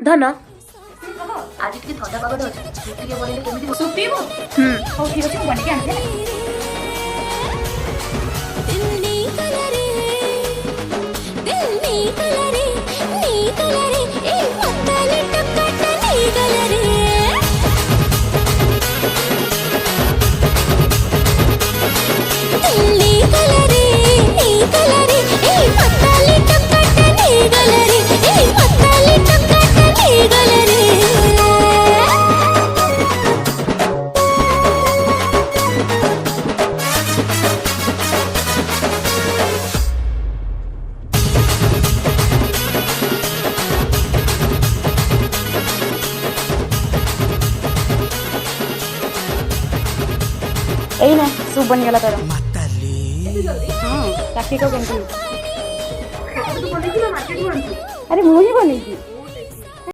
ଧନ ଆଜି ଟିକେ ଥଣ୍ଡା ପାଗଟା ଅଛି, ଟିକେ ବନେଇଲେ କେମିତି ସୁପ୍ ପିଇବୁ? ହଉ ଠିକ୍ ଅଛି, ମୁଁ ବନେଇକି ଆଣିବି ହେଲା। ଏଇ ନା ସୁପ୍ ବନିଗଲା ତୋର। ହଁ ଚାଖି କହ କେମିତି। ଆରେ ମୁଁ ହିଁ ବନେଇଛି।